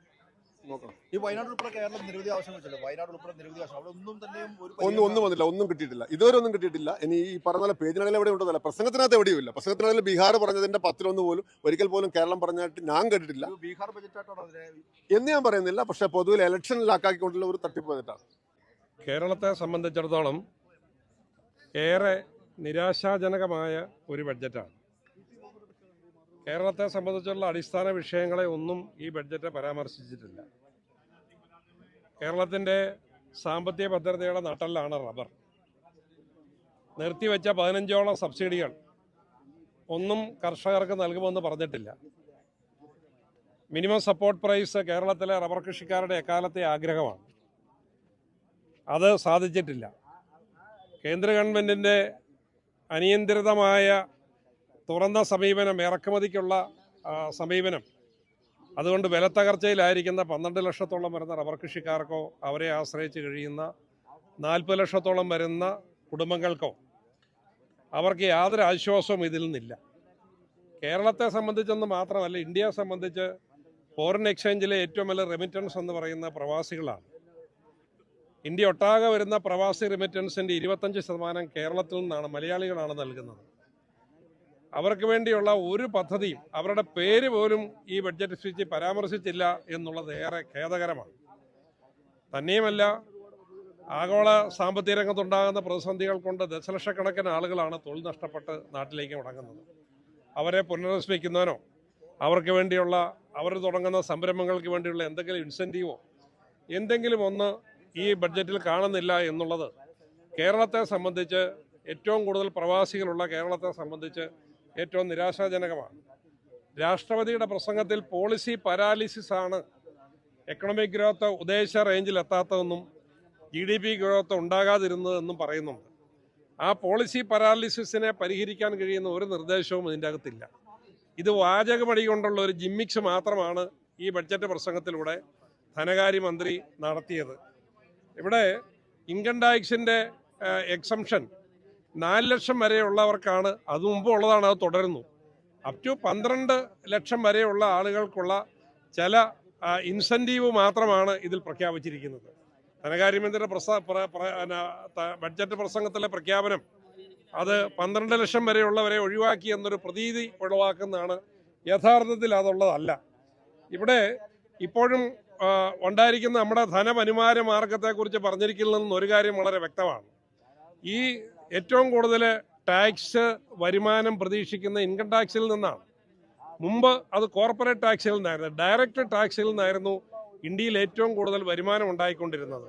[SPEAKER 7] ഈ വയനാട് ഉൾപ്പെടെ കേരളം നിരവധി ആവശ്യം വെച്ചല്ലോ. വയനാട് ഉൾപ്പെടെ നിരവധി ആവശ്യം, അവിടെ ഒന്നും തന്നെയും
[SPEAKER 5] ഒന്നും വന്നില്ല, ഒന്നും കിട്ടിയിട്ടില്ല, ഇതുവരെ ഒന്നും കിട്ടിയിട്ടില്ല. ഇനി ഈ പറഞ്ഞ പോലെ പേജിനകത്ത് എവിടെ ഉണ്ടോ, പ്രസംഗത്തിനകത്ത് എവിടെയും ഇല്ല. പ്രസംഗത്തിനകത്ത് ബീഹാർ പറഞ്ഞതിന്റെ 10-1 പോലും ഒരിക്കൽ പോലും കേരളം പറഞ്ഞായിട്ട് ഞാൻ കേട്ടിട്ടില്ല.
[SPEAKER 7] ബീഹാർ ബജറ്റായിട്ടാണോ
[SPEAKER 5] എന്ന് ഞാൻ പറയുന്നില്ല. പക്ഷെ പൊതുവിൽ ഇലക്ഷൻ ലാക്കാക്കിക്കൊണ്ടുള്ള ഒരു തട്ടിപ്പ് ബജറ്റാണ്.
[SPEAKER 3] കേരളത്തെ സംബന്ധിച്ചിടത്തോളം ഏറെ നിരാശാജനകമായ ഒരു ബഡ്ജറ്റാണ്. കേരളത്തെ സംബന്ധിച്ചുള്ള അടിസ്ഥാന വിഷയങ്ങളെ ഒന്നും ഈ ബഡ്ജറ്റ് പരാമർശിച്ചിട്ടില്ല. കേരളത്തിൻ്റെ സാമ്പത്തിക ഭദ്രതയുടെ നട്ടെല്ലാണ് റബ്ബർ. നിർത്തിവെച്ച 15ഓളം സബ്സിഡികൾ ഒന്നും കർഷകർക്ക് നൽകുമെന്ന് പറഞ്ഞിട്ടില്ല. മിനിമം സപ്പോർട്ട് പ്രൈസ് കേരളത്തിലെ റബ്ബർ കൃഷിക്കാരുടെ എക്കാലത്തെ ആഗ്രഹമാണ്. അത് സാധിച്ചിട്ടില്ല. കേന്ദ്ര ഗവൺമെൻറ്റിൻ്റെ അനിയന്ത്രിതമായ തുറന്ന സമീപനം, ഇറക്കുമതിക്കുള്ള സമീപനം, അതുകൊണ്ട് വിലത്തകർച്ചയിലായിരിക്കുന്ന 12 ലക്ഷത്തോളം വരുന്ന റബ്ബർ കൃഷിക്കാർക്കോ അവരെ ആശ്രയിച്ച് കഴിയുന്ന 40 ലക്ഷത്തോളം വരുന്ന കുടുംബങ്ങൾക്കോ അവർക്ക് യാതൊരു ആശ്വാസവും ഇതിൽ നിന്നില്ല. കേരളത്തെ സംബന്ധിച്ചെന്ന് മാത്രമല്ല, ഇന്ത്യയെ സംബന്ധിച്ച് ഫോറിൻ എക്സ്ചേഞ്ചിലെ ഏറ്റവും വലിയ റെമിറ്റൻസ് എന്ന് പറയുന്ന പ്രവാസികളാണ്. ഇന്ത്യ ഒട്ടാകെ വരുന്ന പ്രവാസി റെമിറ്റൻസിൻ്റെ 25% കേരളത്തിൽ നിന്നാണ്, മലയാളികളാണ് നൽകുന്നത്. അവർക്ക് വേണ്ടിയുള്ള ഒരു പദ്ധതിയും അവരുടെ പേര് പോലും ഈ ബഡ്ജറ്റ് സ്പീച്ചിൽ പരാമർശിച്ചില്ല എന്നുള്ളത് ഏറെ ഖേദകരമാണ്. തന്നെയുമല്ല, ആഗോള സാമ്പത്തിക രംഗത്തുണ്ടാകുന്ന പ്രതിസന്ധികൾ കൊണ്ട് ദശലക്ഷക്കണക്കിന് ആളുകളാണ് തൊഴിൽ നഷ്ടപ്പെട്ട് നാട്ടിലേക്ക് മടങ്ങുന്നത്. അവരെ പുനരധിവസിപ്പിക്കുന്നതിനോ അവർക്ക് വേണ്ടിയുള്ള അവർ തുടങ്ങുന്ന സംരംഭങ്ങൾക്ക് വേണ്ടിയുള്ള എന്തെങ്കിലും ഇൻസെൻറ്റീവോ എന്തെങ്കിലും ഒന്ന് ഈ ബഡ്ജറ്റിൽ കാണുന്നില്ല എന്നുള്ളത് കേരളത്തെ സംബന്ധിച്ച്, ഏറ്റവും കൂടുതൽ പ്രവാസികളുള്ള കേരളത്തെ സംബന്ധിച്ച് ഏറ്റവും നിരാശാജനകമാണ്. രാഷ്ട്രപതിയുടെ പ്രസംഗത്തിൽ പോളിസി പാരാലിസിസ് ആണ് എക്കണോമിക് ഗ്രോത്ത് ഉദ്ദേശിച്ച റേഞ്ചിൽ എത്താത്തതെന്നും GDP ഗ്രോത്ത് ഉണ്ടാകാതിരുന്നതെന്നും പറയുന്നുണ്ട്. ആ പോളിസി പാരാലിസിസിനെ പരിഹരിക്കാൻ കഴിയുന്ന ഒരു നിർദ്ദേശവും ഇതിൻ്റെ അകത്തില്ല. ഇത് വാചകമടി കൊണ്ടുള്ള ഒരു ജിമ്മിക്സ് മാത്രമാണ് ഈ ബഡ്ജറ്റ് പ്രസംഗത്തിലൂടെ ധനകാര്യമന്ത്രി നടത്തിയത്. ഇവിടെ ഇൻകം ടാക്സിൻ്റെ എക്സംഷൻ 4 ലക്ഷം വരെയുള്ളവർക്കാണ്, അത് മുമ്പ് ഉള്ളതാണ്, അത് തുടരുന്നു. അപ് ടു 12 ലക്ഷം വരെയുള്ള ആളുകൾക്കുള്ള ചില ഇൻസെൻറ്റീവ് മാത്രമാണ് ഇതിൽ പ്രഖ്യാപിച്ചിരിക്കുന്നത്. ധനകാര്യമന്ത്രിയുടെ ബഡ്ജറ്റ് പ്രസംഗത്തിലെ പ്രഖ്യാപനം അത് 12 ലക്ഷം വരെയുള്ളവരെ ഒഴിവാക്കി എന്നൊരു പ്രതീതി ഉളവാക്കുന്നതാണ്. യഥാർത്ഥത്തിൽ അതുള്ളതല്ല. ഇവിടെ ഇപ്പോഴും ഉണ്ടായിരിക്കുന്ന നമ്മുടെ ധനമനുമാന മാർഗത്തെക്കുറിച്ച് പറഞ്ഞിരിക്കുന്നതെന്ന് ഒരു കാര്യം വളരെ വ്യക്തമാണ്. ഈ ഏറ്റവും കൂടുതൽ ടാക്സ് വരുമാനം പ്രതീക്ഷിക്കുന്ന ഇൻകം ടാക്സിൽ നിന്നാണ്. മുമ്പ് അത് കോർപ്പറേറ്റ് ടാക്സിൽ നിന്നായിരുന്നു, ഡയറക്റ്റ് ടാക്സിൽ നിന്നായിരുന്നു ഇന്ത്യയിൽ ഏറ്റവും കൂടുതൽ വരുമാനം ഉണ്ടായിക്കൊണ്ടിരുന്നത്.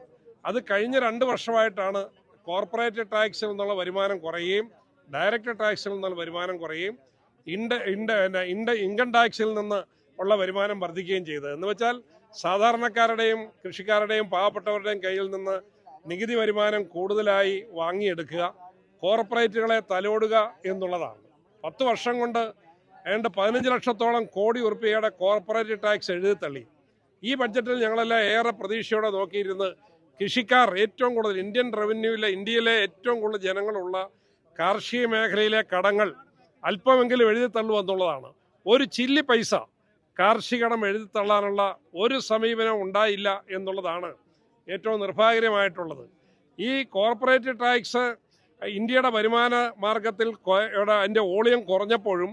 [SPEAKER 3] അത് കഴിഞ്ഞ 2 വർഷമായിട്ടാണ് കോർപ്പറേറ്റ് ടാക്സിൽ നിന്നുള്ള വരുമാനം കുറയുകയും ഡയറക്റ്റ് ടാക്സിൽ നിന്നുള്ള വരുമാനം കുറയുകയും ഇൻകം ടാക്സിൽ നിന്ന് ഉള്ള വരുമാനം വർദ്ധിക്കുകയും ചെയ്തത്. എന്ന് വെച്ചാൽ സാധാരണക്കാരുടെയും കൃഷിക്കാരുടെയും പാവപ്പെട്ടവരുടെയും കയ്യിൽ നിന്ന് നികുതി വരുമാനം കൂടുതലായി വാങ്ങിയെടുക്കുക, കോർപ്പറേറ്റുകളെ തലോടുക എന്നുള്ളതാണ്. 10 വർഷം കൊണ്ട് ഏതാണ്ട് 15 ലക്ഷത്തോളം കോടി ഉറുപ്പികയുടെ കോർപ്പറേറ്റ് ടാക്സ് എഴുതിത്തള്ളി. ഈ ബഡ്ജറ്റിൽ ഞങ്ങളെല്ലാം ഏറെ പ്രതീക്ഷയോടെ നോക്കിയിരുന്ന് കൃഷിക്കാർ ഏറ്റവും കൂടുതൽ ഇന്ത്യൻ റവന്യൂവിലെ, ഇന്ത്യയിലെ ഏറ്റവും കൂടുതൽ ജനങ്ങളുള്ള കാർഷിക മേഖലയിലെ കടങ്ങൾ അല്പമെങ്കിലും എഴുതിത്തള്ളു എന്നുള്ളതാണ്. ഒരു ചില്ലി പൈസ കാർഷികടം എഴുതിത്തള്ളാനുള്ള ഒരു സമീപനം ഉണ്ടായില്ല എന്നുള്ളതാണ് ഏറ്റവും നിർഭാഗ്യമായിട്ടുള്ളത്. ഈ കോർപ്പറേറ്റ് ടാക്സ് ഇന്ത്യയുടെ വരുമാന മാർഗത്തിൽ അതിൻ്റെ വോളിയം കുറഞ്ഞപ്പോഴും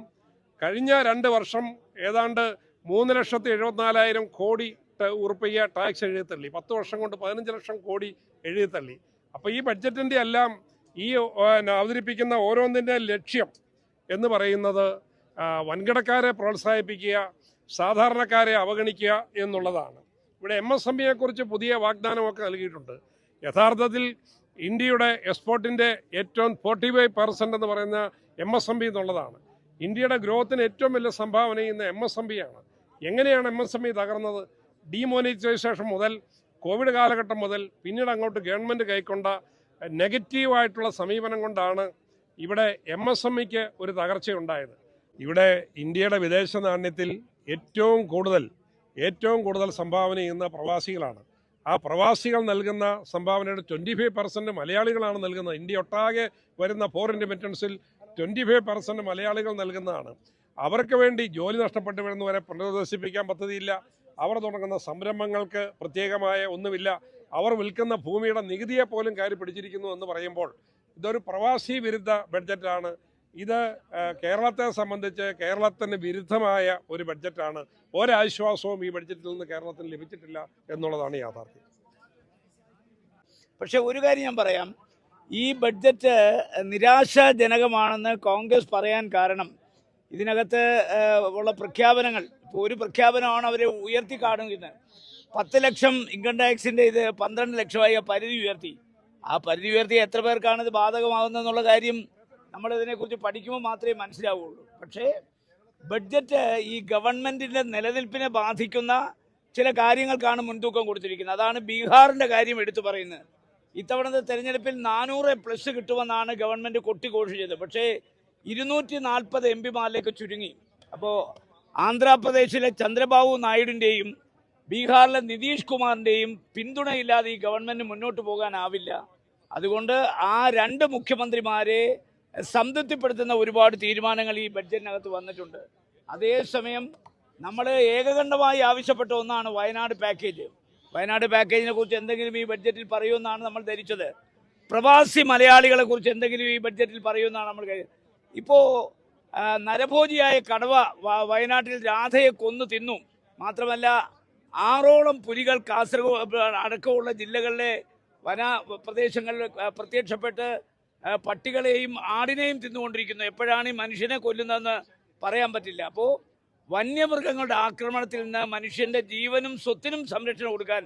[SPEAKER 3] കഴിഞ്ഞ 2 വർഷം ഏതാണ്ട് 3,74,000 കോടി ഉറുപ്പിക ടാക്സ് എഴുതിത്തള്ളി. 10 വർഷം കൊണ്ട് 15 ലക്ഷം കോടി എഴുതിത്തള്ളി. അപ്പോൾ ഈ ബഡ്ജറ്റിൻ്റെ എല്ലാം ഈ അവതരിപ്പിക്കുന്ന ഓരോന്നിൻ്റെ ലക്ഷ്യം എന്ന് പറയുന്നത് വൻകിടക്കാരെ പ്രോത്സാഹിപ്പിക്കുക, സാധാരണക്കാരെ അവഗണിക്കുക എന്നുള്ളതാണ്. ഇവിടെ MSME-യെക്കുറിച്ച് പുതിയ വാഗ്ദാനമൊക്കെ നൽകിയിട്ടുണ്ട്. യഥാർത്ഥത്തിൽ ഇന്ത്യയുടെ എക്സ്പോർട്ടിൻ്റെ ഏറ്റവും 45% എന്ന് പറയുന്ന MSME എന്നുള്ളതാണ്. ഇന്ത്യയുടെ ഗ്രോത്തിന് ഏറ്റവും വലിയ സംഭാവന ചെയ്യുന്ന MSME-ആണ്. എങ്ങനെയാണ് MSME തകർന്നത്? ഡിമോണിറ്റൈസേഷൻ മുതൽ, കോവിഡ് കാലഘട്ടം മുതൽ പിന്നീട് അങ്ങോട്ട് ഗവൺമെൻറ് കൈക്കൊണ്ട നെഗറ്റീവായിട്ടുള്ള സമീപനം കൊണ്ടാണ് ഇവിടെ MSME-ക്ക് ഒരു തകർച്ചയുണ്ടായത്. ഇവിടെ ഇന്ത്യയുടെ വിദേശ നാണ്യത്തിൽ ഏറ്റവും കൂടുതൽ സംഭാവന ചെയ്യുന്ന പ്രവാസികളാണ്. ആ പ്രവാസികൾ നൽകുന്ന സംഭാവനയുടെ 25% മലയാളികളാണ് നൽകുന്നത്. ഇന്ത്യ ഒട്ടാകെ വരുന്ന ഫോറിൻ റെമിറ്റൻസിൽ 25% മലയാളികൾ നൽകുന്നതാണ്. അവർക്ക് വേണ്ടി ജോലി നഷ്ടപ്പെട്ടു വരുന്നവരെ പുനരധിവസിപ്പിക്കാൻ പദ്ധതിയില്ല. അവർ തുടങ്ങുന്ന സംരംഭങ്ങൾക്ക് പ്രത്യേകമായ ഒന്നുമില്ല. അവർ വിൽക്കുന്ന ഭൂമിയുടെ നികുതിയെ പോലും കയറി പിടിച്ചിരിക്കുന്നു എന്ന് പറയുമ്പോൾ ഇതൊരു പ്രവാസി വിരുദ്ധ ബഡ്ജറ്റാണ്. ഇത് കേരളത്തെ സംബന്ധിച്ച് കേരളത്തിന് വിരുദ്ധമായ ഒരു ബഡ്ജറ്റാണ്. ഒരാശ്വാസവും ഈ ബഡ്ജറ്റിൽ നിന്ന് കേരളത്തിന് ലഭിച്ചിട്ടില്ല എന്നുള്ളതാണ് യാഥാർത്ഥ്യം.
[SPEAKER 8] പക്ഷെ ഒരു കാര്യം ഞാൻ പറയാം, ഈ ബഡ്ജറ്റ് നിരാശാജനകമാണെന്ന് കോൺഗ്രസ് പറയാൻ കാരണം ഇതിനകത്ത് ഉള്ള പ്രഖ്യാപനങ്ങൾ. ഇപ്പോൾ ഒരു പ്രഖ്യാപനമാണ് അവരെ ഉയർത്തി കാണുന്നത്. 10 ലക്ഷം ഇൻകം ടാക്സിൻ്റെ ഇത് 12 ലക്ഷമായി പരിധി ഉയർത്തി. ആ പരിധി ഉയർത്തി എത്ര പേർക്കാണ് ഇത് ബാധകമാകുന്നതെന്നുള്ള കാര്യം നമ്മളിതിനെക്കുറിച്ച് പഠിക്കുമ്പോൾ മാത്രമേ മനസ്സിലാവുള്ളൂ. പക്ഷേ ബഡ്ജറ്റ് ഈ ഗവൺമെൻറ്റിൻ്റെ നിലനിൽപ്പിനെ ബാധിക്കുന്ന ചില കാര്യങ്ങൾക്കാണ് മുൻതൂക്കം കൊടുത്തിരിക്കുന്നത്. അതാണ് ബീഹാറിൻ്റെ കാര്യം എടുത്തു പറയുന്നത്. ഇത്തവണത്തെ തെരഞ്ഞെടുപ്പിൽ 400+ കിട്ടുമെന്നാണ് ഗവൺമെൻറ് കൊട്ടിഘോഷിച്ചത്. പക്ഷേ 240 MP-മാരിലേക്ക് ചുരുങ്ങി. അപ്പോൾ ആന്ധ്രാപ്രദേശിലെ ചന്ദ്രബാബു നായിഡുവിൻ്റെയും ബീഹാറിലെ നിതീഷ് കുമാറിൻ്റെയും പിന്തുണയില്ലാതെ ഈ ഗവൺമെൻറ് മുന്നോട്ട് പോകാനാവില്ല. അതുകൊണ്ട് ആ 2 മുഖ്യമന്ത്രിമാരെ സംതൃപ്തിപ്പെടുത്തുന്ന ഒരുപാട് തീരുമാനങ്ങൾ ഈ ബഡ്ജറ്റിനകത്ത് വന്നിട്ടുണ്ട്. അതേസമയം നമ്മൾ ഏകകണ്ഠമായി ആവശ്യപ്പെട്ട ഒന്നാണ് വയനാട് പാക്കേജ്. വയനാട് പാക്കേജിനെ കുറിച്ച് എന്തെങ്കിലും ഈ ബഡ്ജറ്റിൽ പറയുമെന്നാണ് നമ്മൾ ധരിച്ചത്. പ്രവാസി മലയാളികളെ കുറിച്ച് എന്തെങ്കിലും ഈ ബഡ്ജറ്റിൽ പറയുമെന്നാണ് നമ്മൾ ഇപ്പോൾ നരഭോജിയായ കടവ വയനാട്ടിൽ രാധയെ കൊന്നു തിന്നു. മാത്രമല്ല 6ഓളം പുലികൾ കാസർഗോഡ് അടക്കമുള്ള ജില്ലകളിലെ വന പ്രദേശങ്ങളിൽ പ്രത്യക്ഷപ്പെട്ട് പട്ടികളെയും ആടിനെയും തിന്നുകൊണ്ടിരിക്കുന്നു. എപ്പോഴാണ് ഈ മനുഷ്യനെ കൊല്ലുന്നതെന്ന് പറയാൻ പറ്റില്ല. അപ്പോൾ വന്യമൃഗങ്ങളുടെ ആക്രമണത്തിൽ നിന്ന് മനുഷ്യൻ്റെ ജീവനും സ്വത്തിനും സംരക്ഷണം കൊടുക്കാൻ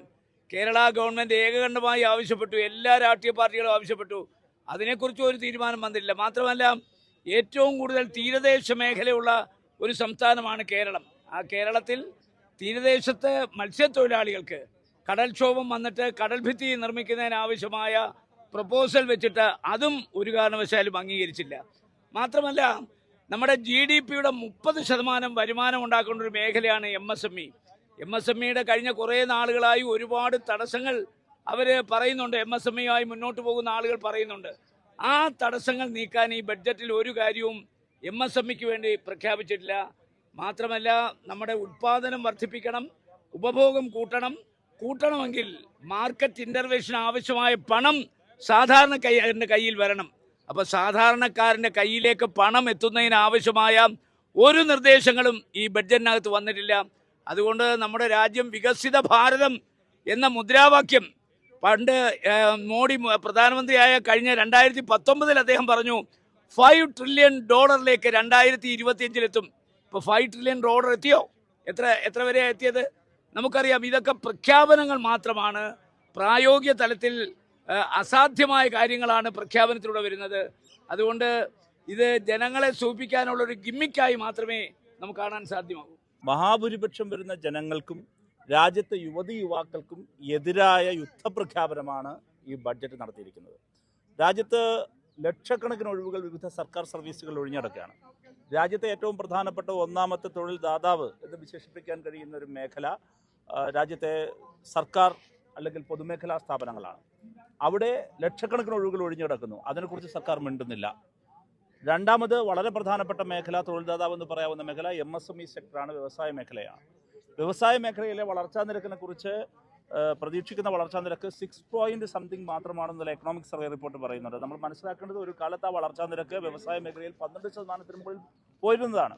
[SPEAKER 8] കേരള ഗവൺമെൻറ് ഏകകണ്ഠമായി ആവശ്യപ്പെട്ടു. എല്ലാ രാഷ്ട്രീയ പാർട്ടികളും ആവശ്യപ്പെട്ടു. അതിനെക്കുറിച്ച് ഒരു തീരുമാനം വന്നില്ല. മാത്രമല്ല ഏറ്റവും കൂടുതൽ തീരദേശ മേഖലയുള്ള ഒരു സംസ്ഥാനമാണ് കേരളം. ആ കേരളത്തിൽ തീരദേശത്തെ മത്സ്യത്തൊഴിലാളികൾക്ക് കടൽക്ഷോഭം വന്നിട്ട് കടൽ ഭിത്തി നിർമ്മിക്കുന്നതിനാവശ്യമായ പ്രപ്പോസൽ വെച്ചിട്ട് അതും ഒരു കാരണവശാലും അംഗീകരിച്ചില്ല. മാത്രമല്ല നമ്മുടെ GDP-യുടെ 30% വരുമാനം ഉണ്ടാക്കുന്ന ഒരു മേഖലയാണ് MSME. MSMEയുടെ കഴിഞ്ഞ കുറേ നാളുകളായി ഒരുപാട് തടസ്സങ്ങൾ അവർ പറയുന്നുണ്ട്. MSME-യുമായി മുന്നോട്ട് പോകുന്ന ആളുകൾ പറയുന്നുണ്ട്. ആ തടസ്സങ്ങൾ നീക്കാൻ ഈ ബഡ്ജറ്റിൽ ഒരു കാര്യവും MSME-ക്ക് വേണ്ടി പ്രഖ്യാപിച്ചിട്ടില്ല. മാത്രമല്ല നമ്മുടെ ഉൽപ്പാദനം വർദ്ധിപ്പിക്കണം, ഉപഭോഗം കൂട്ടണമെങ്കിൽ മാർക്കറ്റ് ഇൻ്റർവെൻഷൻ ആവശ്യമായ പണം സാധാരണക്കാരൻ്റെ കയ്യിൽ വരണം. അപ്പോൾ സാധാരണക്കാരൻ്റെ കയ്യിലേക്ക് പണം എത്തുന്നതിനാവശ്യമായ ഒരു നിർദ്ദേശങ്ങളും ഈ ബഡ്ജറ്റിനകത്ത് വന്നിട്ടില്ല. അതുകൊണ്ട് നമ്മുടെ രാജ്യം വികസിത ഭാരതം എന്ന മുദ്രാവാക്യം പണ്ട് മോഡി പ്രധാനമന്ത്രിയായ കഴിഞ്ഞ 2019 അദ്ദേഹം പറഞ്ഞു $5 ട്രില്യൺ 2025 ഇപ്പോൾ $5 ട്രില്യൺ എത്തിയോ? എത്ര വരെ എത്തിയത് നമുക്കറിയാം. ഇതൊക്കെ പ്രഖ്യാപനങ്ങൾ മാത്രമാണ്. പ്രായോഗിക തലത്തിൽ അസാധ്യമായ കാര്യങ്ങളാണ് പ്രഖ്യാപനത്തിലൂടെ വരുന്നത്. അതുകൊണ്ട് ഇത് ജനങ്ങളെ സൂചിപ്പിക്കാനുള്ളൊരു ഗിമ്മിക്കായി മാത്രമേ നമുക്ക് കാണാൻ സാധ്യമാകൂ.
[SPEAKER 9] മഹാഭൂരിപക്ഷം വരുന്ന ജനങ്ങൾക്കും രാജ്യത്തെ യുവാക്കൾക്കും എതിരായ യുദ്ധപ്രഖ്യാപനമാണ് ഈ ബഡ്ജറ്റ് നടത്തിയിരിക്കുന്നത്. രാജ്യത്ത് ലക്ഷക്കണക്കിന് ഒഴിവുകൾ വിവിധ സർക്കാർ സർവീസുകൾ ഒഴിഞ്ഞടക്കുകയാണ്. രാജ്യത്തെ ഏറ്റവും പ്രധാനപ്പെട്ട ഒന്നാമത്തെ തൊഴിൽ ദാതാവ് എന്ന് വിശേഷിപ്പിക്കാൻ കഴിയുന്ന ഒരു മേഖല രാജ്യത്തെ സർക്കാർ അല്ലെങ്കിൽ പൊതുമേഖലാ സ്ഥാപനങ്ങളാണ്. അവിടെ ലക്ഷക്കണക്കിന് ഒഴിവുകൾ ഒഴിഞ്ഞുകിടക്കുന്നു. അതിനെക്കുറിച്ച് സർക്കാർ മിണ്ടുന്നില്ല. രണ്ടാമത് വളരെ പ്രധാനപ്പെട്ട മേഖല, തൊഴിൽ ദാതാവ് എന്ന് പറയാവുന്ന മേഖല MSME സെക്ടറാണ്, വ്യവസായ മേഖലയാണ്. വ്യവസായ മേഖലയിലെ വളർച്ചാ നിരക്കിനെ കുറിച്ച് പ്രതീക്ഷിക്കുന്ന വളർച്ചാ നിരക്ക് 6 മാത്രമാണെന്നുള്ള എക്കണോമിക് സർവേ റിപ്പോർട്ട് പറയുന്നുണ്ട്. നമ്മൾ മനസ്സിലാക്കേണ്ടത് ഒരു കാലത്ത് ആ വളർച്ചാ നിരക്ക് വ്യവസായ മേഖലയിൽ 12% മുകളിൽ പോയിരുന്നതാണ്.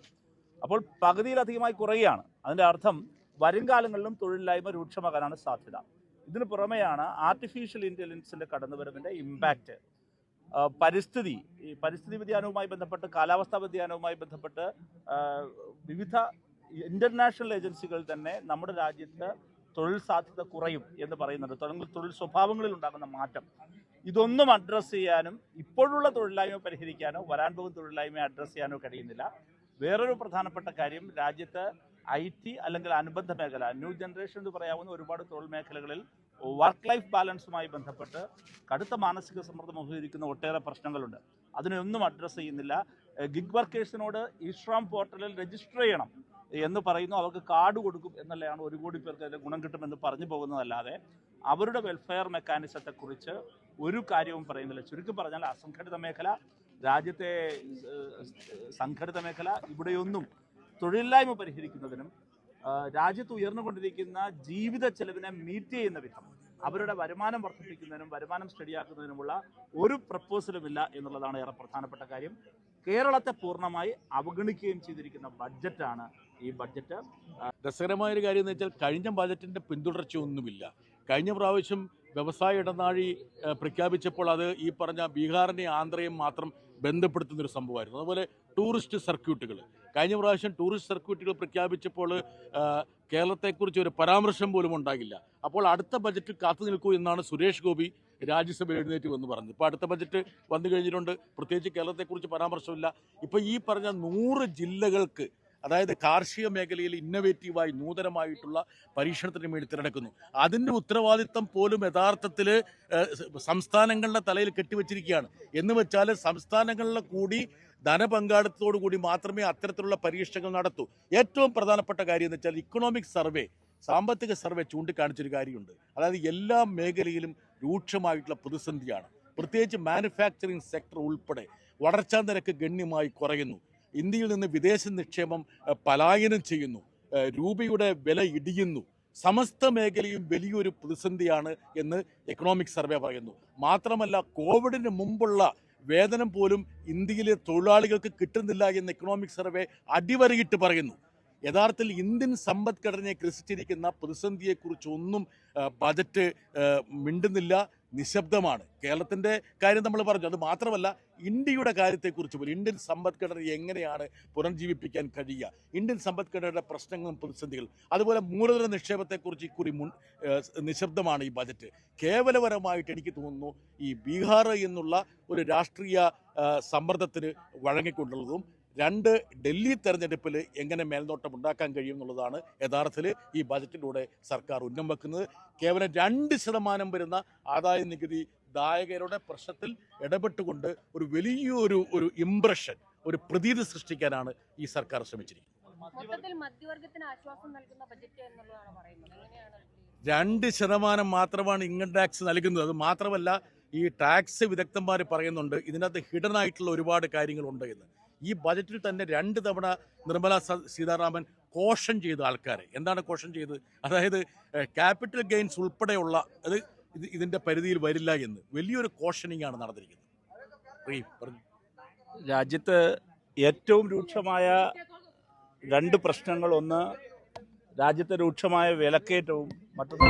[SPEAKER 9] അപ്പോൾ പകുതിയിലധികമായി കുറയുകയാണ്. അതിൻ്റെ അർത്ഥം വരും കാലങ്ങളിലും തൊഴിലില്ലായ്മ രൂക്ഷമാകാനാണ് സാധ്യത. ഇതിന് പുറമെയാണ് ആർട്ടിഫിഷ്യൽ ഇൻ്റലിജൻസിൻ്റെ കടന്നുവരവിൻ്റെ ഇമ്പാക്റ്റ്. പരിസ്ഥിതി വ്യതിയാനവുമായി ബന്ധപ്പെട്ട്, കാലാവസ്ഥാ വ്യതിയാനവുമായി ബന്ധപ്പെട്ട് വിവിധ ഇൻ്റർനാഷണൽ ഏജൻസികൾ തന്നെ നമ്മുടെ രാജ്യത്ത് തൊഴിൽ സാധ്യത കുറയും എന്ന് പറയുന്നുണ്ട്. തൊഴിൽ സ്വഭാവങ്ങളിൽ ഉണ്ടാകുന്ന മാറ്റം, ഇതൊന്നും അഡ്രസ്സ് ചെയ്യാനും ഇപ്പോഴുള്ള തൊഴിലില്ലായ്മ പരിഹരിക്കാനോ വരാൻ പോകുന്ന തൊഴിലില്ലായ്മ അഡ്രസ്സ് ചെയ്യാനോ കഴിയുന്നില്ല. വേറൊരു പ്രധാനപ്പെട്ട കാര്യം, രാജ്യത്ത് IT അല്ലെങ്കിൽ അനുബന്ധ മേഖല, ന്യൂ ജനറേഷൻ എന്ന് പറയാവുന്ന ഒരുപാട് തൊഴിൽ മേഖലകളിൽ വർക്ക് ലൈഫ് ബാലൻസുമായി ബന്ധപ്പെട്ട് കടുത്ത മാനസിക സമ്മർദ്ദം അഭിമുഖീകരിക്കുന്ന ഒട്ടേറെ പ്രശ്നങ്ങളുണ്ട്. അതിനൊന്നും അഡ്രസ്സ് ചെയ്യുന്നില്ല. ഗിഗ് വർക്കേഴ്സിനോട് ഇഷ്രാം പോർട്ടലിൽ രജിസ്റ്റർ ചെയ്യണം എന്ന് പറയുന്നു. അവർക്ക് കാർഡ് കൊടുക്കും എന്നല്ലാണ് 1 കോടി പേർക്ക് അതിൻ്റെ ഗുണം കിട്ടുമെന്ന് പറഞ്ഞു പോകുന്നതല്ലാതെ അവരുടെ വെൽഫെയർ മെക്കാനിസത്തെക്കുറിച്ച് ഒരു കാര്യവും പറയുന്നില്ല. ചുരുക്കി പറഞ്ഞാൽ അസംഘടിത മേഖല, രാജ്യത്തെ സംഘടിത മേഖല, ഇവിടെയൊന്നും തൊഴിലില്ലായ്മ പരിഹരിക്കുന്നതിനും രാജ്യത്ത് ഉയർന്നുകൊണ്ടിരിക്കുന്ന ജീവിത ചെലവിനെ മീറ്റ് ചെയ്യുന്ന വിധം അവരുടെ വരുമാനം വർദ്ധിപ്പിക്കുന്നതിനും വരുമാനം സ്റ്റഡിയാക്കുന്നതിനുമുള്ള ഒരു പ്രപ്പോസലുമില്ല എന്നുള്ളതാണ് ഏറെ പ്രധാനപ്പെട്ട കാര്യം. കേരളത്തെ പൂർണ്ണമായി അവഗണിക്കുകയും ചെയ്തിരിക്കുന്ന ബഡ്ജറ്റാണ് ഈ ബഡ്ജറ്റ്.
[SPEAKER 4] രസകരമായൊരു കാര്യം എന്ന് വെച്ചാൽ കഴിഞ്ഞ ബജറ്റിൻ്റെ പിന്തുടർച്ചയൊന്നുമില്ല. കഴിഞ്ഞ പ്രാവശ്യം വ്യവസായ ഇടനാഴി പ്രഖ്യാപിച്ചപ്പോൾ അത് ഈ പറഞ്ഞ ബീഹാറിനെയും ആന്ധ്രയും മാത്രം ബന്ധപ്പെടുത്തുന്നൊരു സംഭവമായിരുന്നു. അതുപോലെ ടൂറിസ്റ്റ് സർക്യൂട്ടുകൾ, കഴിഞ്ഞ പ്രാവശ്യം ടൂറിസ്റ്റ് സർക്യൂട്ടുകൾ പ്രഖ്യാപിച്ചപ്പോൾ കേരളത്തെക്കുറിച്ച് ഒരു പരാമർശം പോലും ഉണ്ടാകില്ല. അപ്പോൾ അടുത്ത ബജറ്റ് കാത്തു നിൽക്കൂ എന്നാണ് സുരേഷ് ഗോപി രാജ്യസഭയിൽ എഴുന്നേറ്റ് വന്ന് പറഞ്ഞത്. ഇപ്പോൾ അടുത്ത ബജറ്റ് വന്നു കഴിഞ്ഞിട്ടുണ്ട്, പ്രത്യേകിച്ച് കേരളത്തെക്കുറിച്ച് പരാമർശമില്ല. ഇപ്പോൾ ഈ പറഞ്ഞ 100 ജില്ലകൾക്ക്, അതായത് കാർഷിക മേഖലയിൽ ഇന്നവേറ്റീവായി നൂതനമായിട്ടുള്ള പരീക്ഷണത്തിന് വേണ്ടി തിരഞ്ഞെടുക്കുന്നു. അതിൻ്റെ ഉത്തരവാദിത്തം പോലും യഥാർത്ഥത്തിൽ സംസ്ഥാനങ്ങളുടെ തലയിൽ കെട്ടിവെച്ചിരിക്കുകയാണ്. എന്ന് വെച്ചാൽ സംസ്ഥാനങ്ങളിലെ കൂടി ധനപങ്കാളിത്തത്തോടു കൂടി മാത്രമേ അത്തരത്തിലുള്ള പരീക്ഷകൾ നടത്തൂ. ഏറ്റവും പ്രധാനപ്പെട്ട കാര്യം എന്ന് വെച്ചാൽ ഇക്കണോമിക് സർവേ, സാമ്പത്തിക സർവേ ചൂണ്ടിക്കാണിച്ചൊരു കാര്യമുണ്ട്. അതായത് എല്ലാ മേഖലയിലും രൂക്ഷമായിട്ടുള്ള പ്രതിസന്ധിയാണ്. പ്രത്യേകിച്ച് മാനുഫാക്ചറിങ് സെക്ടർ ഉൾപ്പെടെ വളർച്ചാ നിരക്ക് ഗണ്യമായി കുറയുന്നു. ഇന്ത്യയിൽ നിന്ന് വിദേശ നിക്ഷേപം പലായനം ചെയ്യുന്നു. രൂപയുടെ വില ഇടിയുന്നു. സമസ്ത മേഖലയും വലിയൊരു പ്രതിസന്ധിയാണ് എന്ന് എക്കണോമിക് സർവേ പറയുന്നു. മാത്രമല്ല, കോവിഡിന് മുമ്പുള്ള വേതനം പോലും ഇന്ത്യയിലെ തൊഴിലാളികൾക്ക് കിട്ടുന്നില്ല എന്ന് എക്കണോമിക് സർവേ അടിവരയിട്ട് പറയുന്നു. യഥാർത്ഥത്തിൽ ഇന്ത്യൻ സമ്പദ്ഘടനയെ ഗ്രസിച്ചിരിക്കുന്ന പ്രതിസന്ധിയെക്കുറിച്ചൊന്നും ബജറ്റ് മിണ്ടുന്നില്ല, നിശബ്ദമാണ്. കേരളത്തിൻ്റെ കാര്യം നമ്മൾ പറഞ്ഞു. അത് മാത്രമല്ല, ഇന്ത്യയുടെ കാര്യത്തെക്കുറിച്ച് പോലും, ഇന്ത്യൻ സമ്പദ്ഘടന എങ്ങനെയാണ് പുനർജീവിപ്പിക്കാൻ കഴിയുക, ഇന്ത്യൻ സമ്പദ്ഘടനയുടെ പ്രശ്നങ്ങളും പ്രതിസന്ധികളും, അതുപോലെ മൂലധന നിക്ഷേപത്തെക്കുറിച്ച് ഇക്കുറി നിശബ്ദമാണ് ഈ ബജറ്റ്. കേവലപരമായിട്ട് എനിക്ക് തോന്നുന്നു ഈ ബീഹാർ എന്നുള്ള ഒരു രാഷ്ട്രീയ സമ്മർദ്ദത്തിന് വഴങ്ങിക്കൊണ്ടുള്ളതും രണ്ട് ഡൽഹി തെരഞ്ഞെടുപ്പിൽ എങ്ങനെ മേൽനോട്ടം ഉണ്ടാക്കാൻ കഴിയും എന്നുള്ളതാണ് യഥാർത്ഥത്തിൽ ഈ ബജറ്റിലൂടെ സർക്കാർ ഉന്നം വെക്കുന്നത്. കേവലം 2% വരുന്ന ആദായ നികുതി ദായകരുടെ പ്രശ്നത്തിൽ ഇടപെട്ടുകൊണ്ട് ഒരു വലിയൊരു ഇംപ്രഷൻ, ഒരു പ്രതീതി സൃഷ്ടിക്കാനാണ് ഈ സർക്കാർ ശ്രമിച്ചിരിക്കുന്നത്. 2% മാത്രമാണ് ഇൻകം ടാക്സ് നൽകുന്നത്. അത് മാത്രമല്ല, ഈ ടാക്സ് വിദഗ്ധന്മാർ പറയുന്നുണ്ട് ഇതിനകത്ത് ഹിഡൻ ആയിട്ടുള്ള ഒരുപാട് കാര്യങ്ങളുണ്ട് എന്ന്. ഈ ബജറ്റിൽ തന്നെ 2 തവണ നിർമ്മല സീതാരാമൻ കോഷൻ ചെയ്ത ആൾക്കാരെ. എന്താണ് കോഷൻ ചെയ്തത്? അതായത് ക്യാപിറ്റൽ ഗെയിൻസ് ഉൾപ്പെടെയുള്ള അത് ഇതിൻ്റെ പരിധിയിൽ വരില്ല എന്ന് വലിയൊരു കോഷനിങ് ആണ് നടന്നിരിക്കുന്നത്.
[SPEAKER 9] രാജ്യത്ത് ഏറ്റവും രൂക്ഷമായ 2 പ്രശ്നങ്ങൾ, ഒന്ന് രാജ്യത്തെ രൂക്ഷമായ വിലക്കയറ്റവും മറ്റൊന്ന്